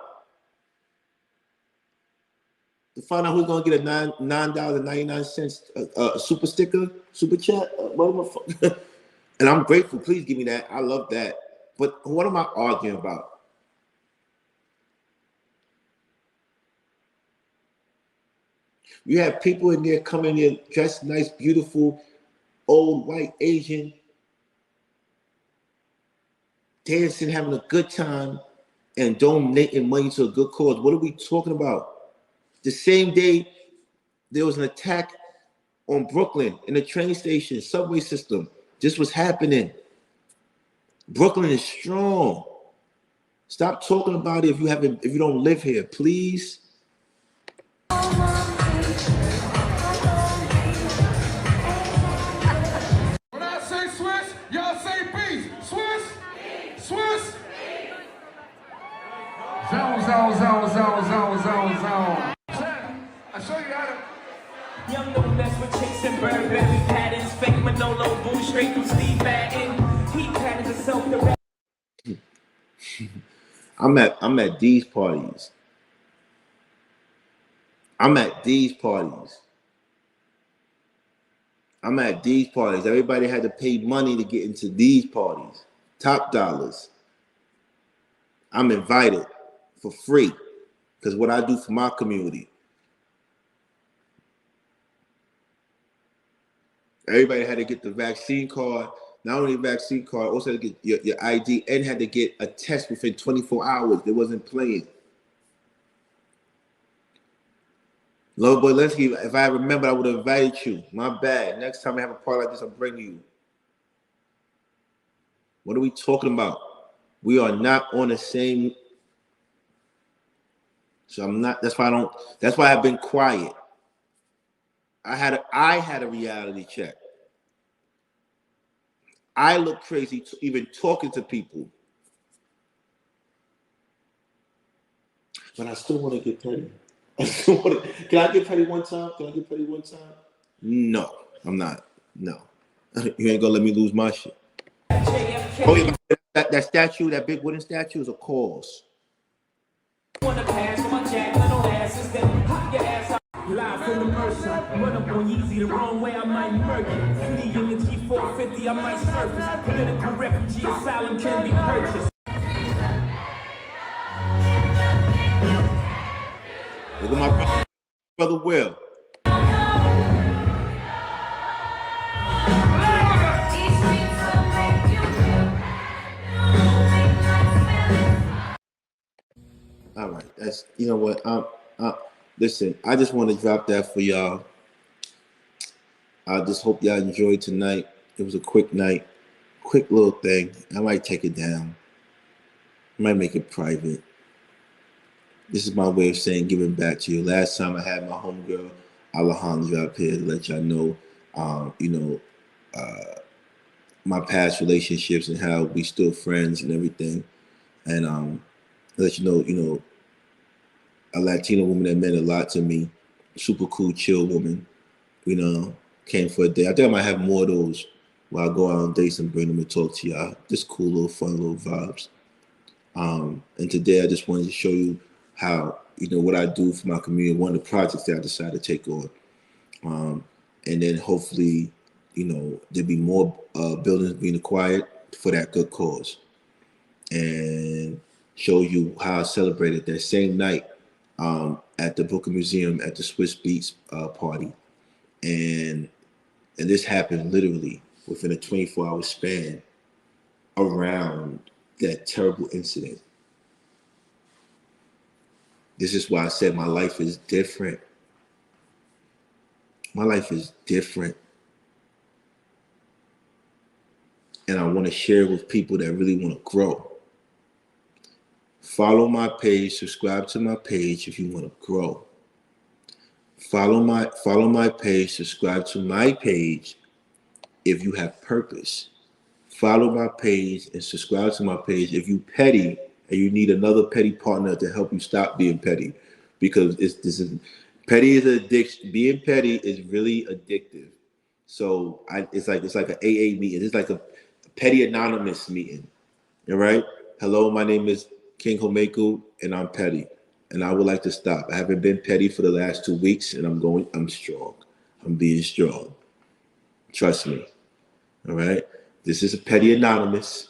To find out who's gonna get a $9.99 super sticker, super chat, and I'm grateful. Please give me that. I love that. But what am I arguing about? You have people in there coming in dressed nice, beautiful, old white Asian, dancing, having a good time, and donating money to a good cause. What are we talking about? The same day there was an attack on Brooklyn in the train station, subway system. This was happening. Brooklyn is strong. Stop talking about it if you don't live here, please. When I say Swiss, y'all say peace. Swiss, Swiss. Zone. I show you how to. Young no mess with chicks and Burberry patterns, fake Manolo, boom straight from Steve Madden. He patterns himself the I'm at these parties. I'm at these parties. Everybody had to pay money to get into these parties. Top dollars. I'm invited for free. Because what I do for my community, everybody had to get the vaccine card. Not only vaccine card, also had to get your ID and had to get a test within 24 hours. They wasn't playing. Lord boy Linsky, if I remember, I would have invited you. My bad. Next time I have a party like this, I'll bring you. What are we talking about? We are not on the same. So I'm not. That's why I've been quiet. I had a reality check. I look crazy even talking to people, but I still want to get petty. Can I get petty one time? No, I'm not. No, you ain't gonna let me lose my shit. Oh yeah, that statue, that big wooden statue, is a cause. Wanna pass on my jack, I don't ask is that hop your ass out. Live from the Mercer, run up on Yeezy the wrong way, I might murk it. Flee in the G450, I might surface. Political refugee asylum can be purchased. Look at my brother Will. All right, that's, you know what, listen, I just want to drop that for y'all. I just hope y'all enjoyed tonight. It was a quick night, quick little thing. I might take it down. I might make it private. This is my way of saying giving back to you. Last time I had my homegirl Alejandra up here to let y'all know, my past relationships and how we still friends and everything, and let you know, a Latina woman that meant a lot to me, super cool, chill woman, came for a day. I think I might have more of those where I go out on dates and bring them and talk to y'all. Just cool little fun little vibes. And today I just wanted to show you how, what I do for my community, one of the projects that I decided to take on. And then hopefully, there'll be more buildings being acquired for that good cause. And show you how I celebrated that same night at the Booker Museum at the Swiss Beats party. And this happened literally within a 24-hour span around that terrible incident. This is why I said my life is different. My life is different. And I want to share with people that really want to grow. Follow my page, subscribe to my page if you want to grow. Follow my page, subscribe to my page if you have purpose. Follow my page and subscribe to my page if you petty and you need another petty partner to help you stop being petty, because petty is an addiction. Being petty is really addictive. So it's like an AA meeting. It's like a petty anonymous meeting. All right. Hello, my name is KingHormeku, and I'm petty, and I would like to stop. I haven't been petty for the last 2 weeks, and I'm strong. I'm being strong. Trust me. All right. This is a petty anonymous.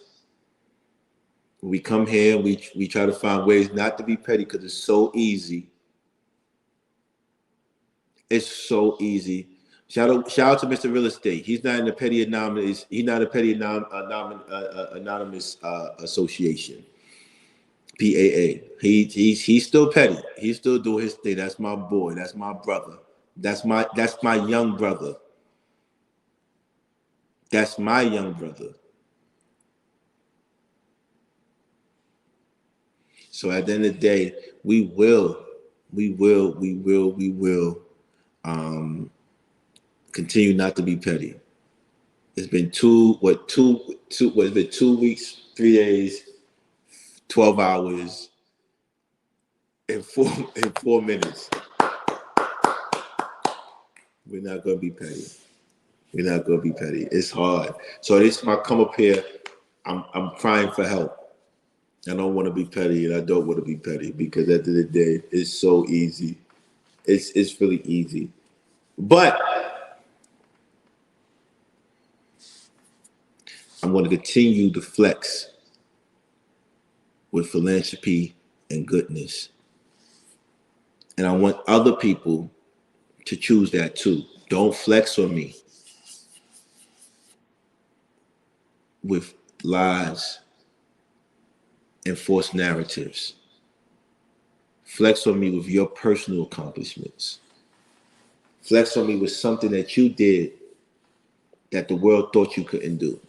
We come here, we try to find ways not to be petty because it's so easy. It's so easy. Shout out to Mr. Real Estate. He's not in the petty anonymous. He's not a petty anonymous association. PAA. He's still petty. He's still doing his thing. That's my boy. That's my brother. That's my young brother. That's my young brother. So at the end of the day, we will continue not to be petty. It's been 2 weeks, 3 days, 12 hours, and 4 minutes. We're not gonna be petty. We're not gonna be petty. It's hard. So this is my come up here. I'm crying for help. I don't want to be petty, and I don't want to be petty, because at the end of the day, it's so easy. It's really easy. But I'm going to continue to flex with philanthropy and goodness. And I want other people to choose that too. Don't flex on me with lies and false narratives. Flex on me with your personal accomplishments. Flex on me with something that you did that the world thought you couldn't do.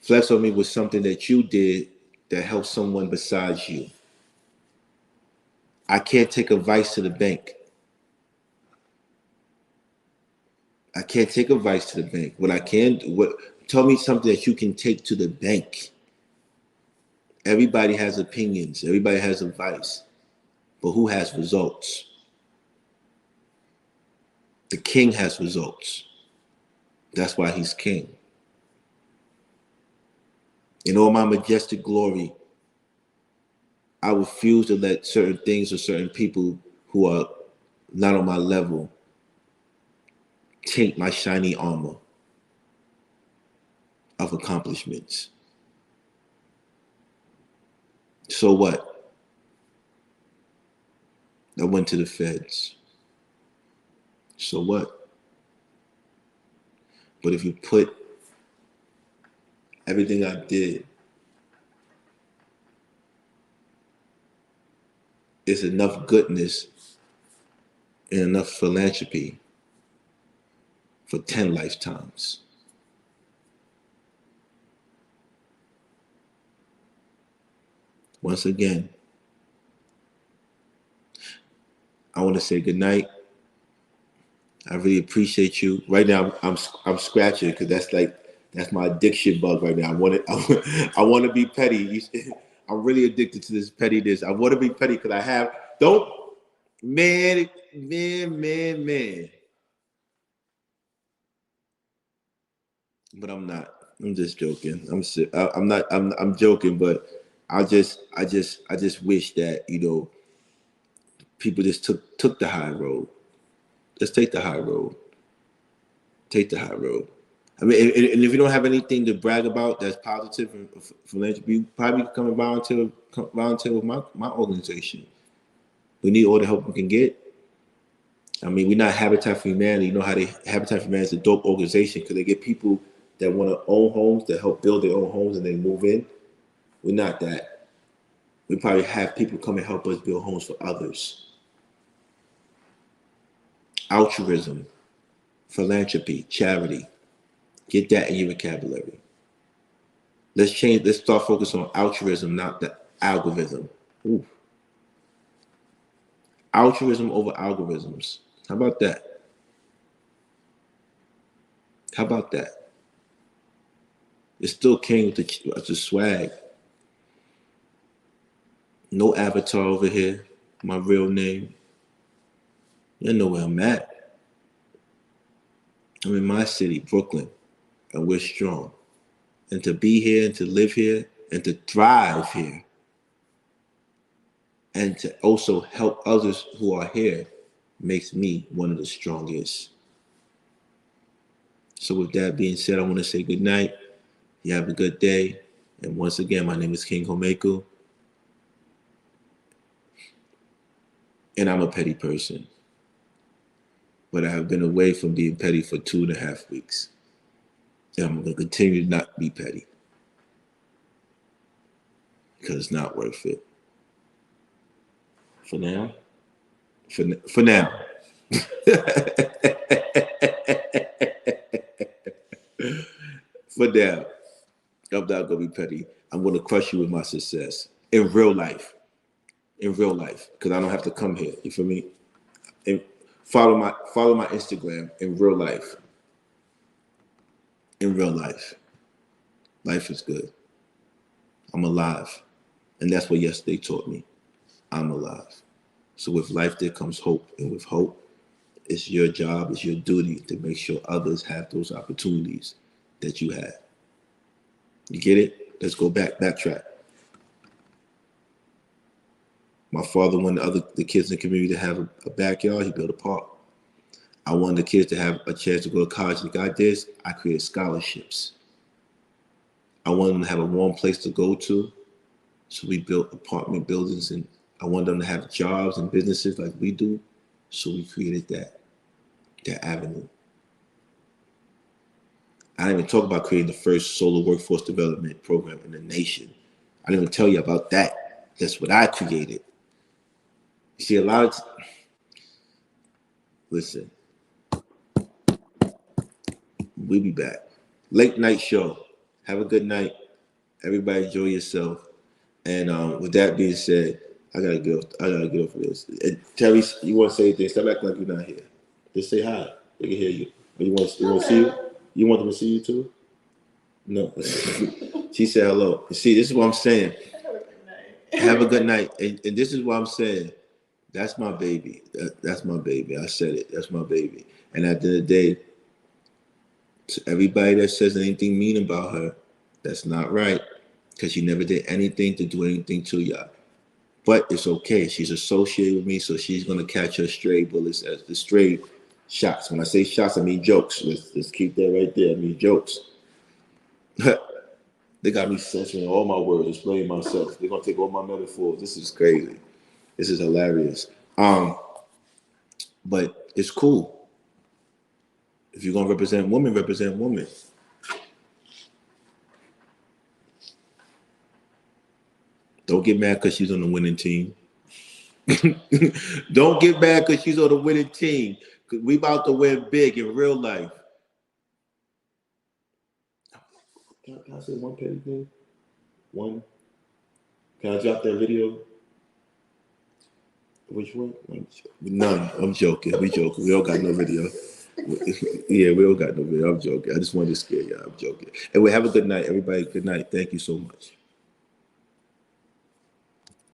Flex on me with something that you did that helped someone besides you. I can't take advice to the bank. I can't take advice to the bank. What I can do, tell me something that you can take to the bank. Everybody has opinions. Everybody has advice. But who has results? The king has results. That's why he's king. In all my majestic glory, I refuse to let certain things or certain people who are not on my level taint my shiny armor of accomplishments. So what? I went to the feds. So what? But if you put everything I did, there's enough goodness and enough philanthropy for 10 lifetimes. Once again, I want to say good night. I really appreciate you. Right now, I'm scratching because that's my addiction bug right now. I want to be petty. I'm really addicted to this pettiness. I want to be petty because man. But I'm not. I'm just joking. I'm joking, but I just wish that, people just took the high road. Let's take the high road. Take the high road. I mean, and if you don't have anything to brag about that's positive and philanthropy, you probably come and volunteer with my organization. We need all the help we can get. I mean, we're not Habitat for Humanity. You know how Habitat for Humanity is a dope organization because they get people that want to own homes, that help build their own homes and they move in. We're not that. We probably have people come and help us build homes for others. Altruism, philanthropy, charity. Get that in your vocabulary. Let's start focusing on altruism, not the algorithm. Ooh. Altruism over algorithms. How about that? How about that? It's still king with the swag. No avatar over here. My real name. You know where I'm at. I'm in my city, Brooklyn, and we're strong. And to be here and to live here and to thrive here and to also help others who are here makes me one of the strongest. So with that being said, I want to say good night. You have a good day. And once again, my name is KingHormeku. And I'm a petty person. But I have been away from being petty for 2.5 weeks. And I'm going to continue to not be petty. Because it's not worth it. For now. For now. For now. I'm not going to be petty. I'm going to crush you with my success. In real life. In real life. Because I don't have to come here. You feel me? And follow my Instagram in real life. In real life. Life is good. I'm alive. And that's what yesterday taught me. I'm alive. So with life there comes hope. And with hope, it's your job, it's your duty to make sure others have those opportunities that you had. You get it? Let's go backtrack. My father wanted the kids in the community to have a backyard. He built a park. I wanted the kids to have a chance to go to college. And got this, I created scholarships. I wanted them to have a warm place to go to. So we built apartment buildings and I want them to have jobs and businesses like we do. So we created that avenue. I didn't even talk about creating the first solo workforce development program in the nation. I didn't even tell you about that. That's what I created. You see, a lot of listen, we'll be back. Late night show. Have a good night. Everybody enjoy yourself. And with that being said, I gotta go for this. And Terry, you want to say anything? Step back like you're not here. Just say hi. They can hear you. You want to see you? You want them to see you too? No. She said hello. See, this is what I'm saying. Have a good night. And this is what I'm saying. That's my baby. That's my baby. I said it. That's my baby. And at the end of the day, to everybody that says anything mean about her, that's not right. Because she never did anything to do anything to y'all. But it's okay. She's associated with me, so she's going to catch her stray bullets as the stray shots. When I say shots, I mean jokes. Let's keep that right there. I mean jokes. They got me censoring all my words, explaining myself. They're going to take all my metaphors. This is crazy. This is hilarious. But it's cool. If you're going to represent women, represent women. Don't get mad because she's on the winning team. Don't get mad because she's on the winning team. Because we about to win big in real life. Can I say one petty thing? One. Can I drop that video? Which one? None. I'm joking. We joking. We don't got no video. Yeah, we don't got no video. I'm joking. I just wanted to scare y'all. I'm joking. And we have a good night, everybody. Good night. Thank you so much.